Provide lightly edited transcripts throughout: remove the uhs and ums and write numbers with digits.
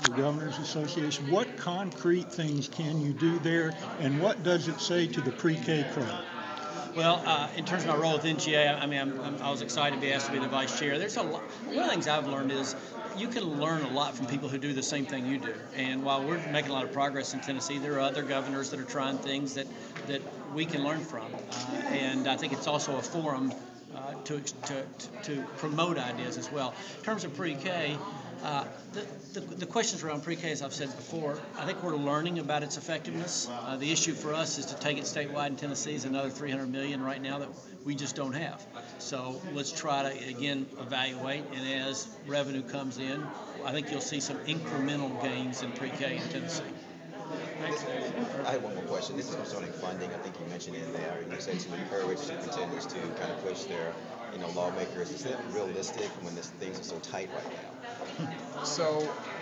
the Governors Association. What concrete things can you do there, and what does it say to the PreK crowd? Well, in terms of my role with NGA, I was excited to be asked to be the vice chair. There's a lot. One of the things I've learned is you can learn a lot from people who do the same thing you do. And while we're making a lot of progress in Tennessee, there are other governors that are trying things that we can learn from. And I think it's also a forum to promote ideas as well. In terms of PreK, the questions around PreK, as I've said before, I think we're learning about its effectiveness. The issue for us is to take it statewide in Tennessee is another $300 million right now that we just don't have. So let's try to, again, evaluate, and as revenue comes in, I think you'll see some incremental gains in PreK in Tennessee. I have one more question. This is concerning funding. I think you mentioned it there. You said to encourage superintendents to kind of push their, lawmakers. Is it realistic when things are so tight right now? So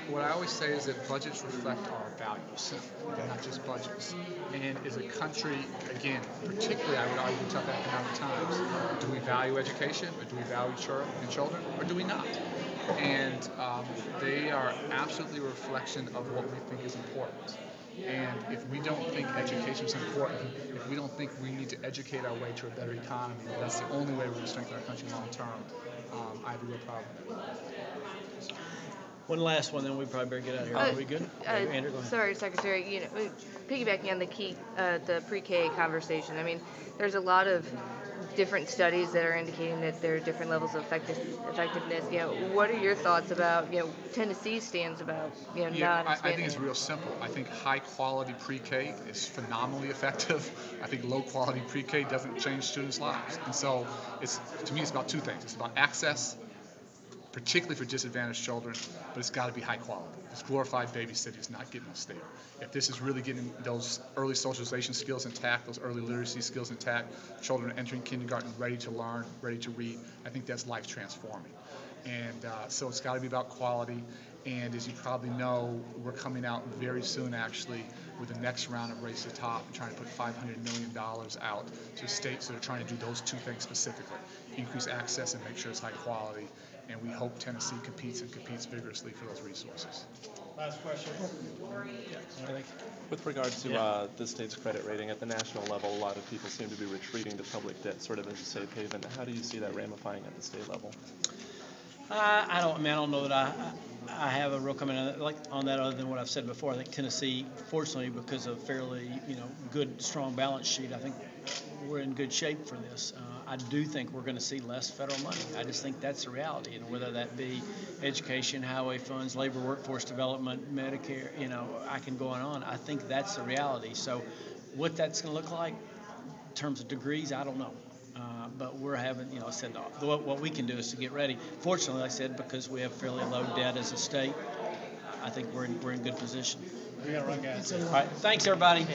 what I always say is that budgets reflect our values, not just budgets. And as a country, again, particularly I would argue tough economic times, do we value education, or do we value children, or do we not? And they are absolutely a reflection of what we think is important. And if we don't think education is important, if we don't think we need to educate our way to a better economy, that's the only way we're going to strengthen our country long term, I have a real problem. One last one, then we probably better get out of here. Are we good? Andrew, go ahead. Sorry, Secretary. Piggybacking on the PreK conversation. I mean, there's a lot of different studies that are indicating that there are different levels of effectiveness. What are your thoughts about Tennessee's stands about not? I think it's real simple. I think high quality PreK is phenomenally effective. I think low quality PreK doesn't change students' lives. And so to me it's about two things. It's about access, particularly for disadvantaged children, but it's got to be high quality. This glorified babysitting is not getting us there. If this is really getting those early socialization skills intact, those early literacy skills intact, children entering kindergarten ready to learn, ready to read, I think that's life transforming. And so it's got to be about quality. And as you probably know, we're coming out very soon, actually, with the next round of Race to the Top, and trying to put $500 million out to states that are trying to do those two things specifically: increase access and make sure it's high quality. And we hope Tennessee competes vigorously for those resources. Last question. With regard to the state's credit rating at the national level, a lot of people seem to be retreating to public debt sort of as a safe haven. How do you see that ramifying at the state level? I don't know that I have a real comment on that other than what I've said before. I think Tennessee, fortunately, because of fairly good, strong balance sheet, I think we're in good shape for this. I do think we're going to see less federal money. I just think that's the reality, whether that be education, highway funds, labor workforce development, Medicare, I can go on. I think that's the reality. So what that's going to look like in terms of degrees, I don't know. But we're having, I said, what we can do is to get ready. Fortunately, like I said, because we have fairly low debt as a state, I think we're in good position. We got to run, guys. All right, thanks everybody.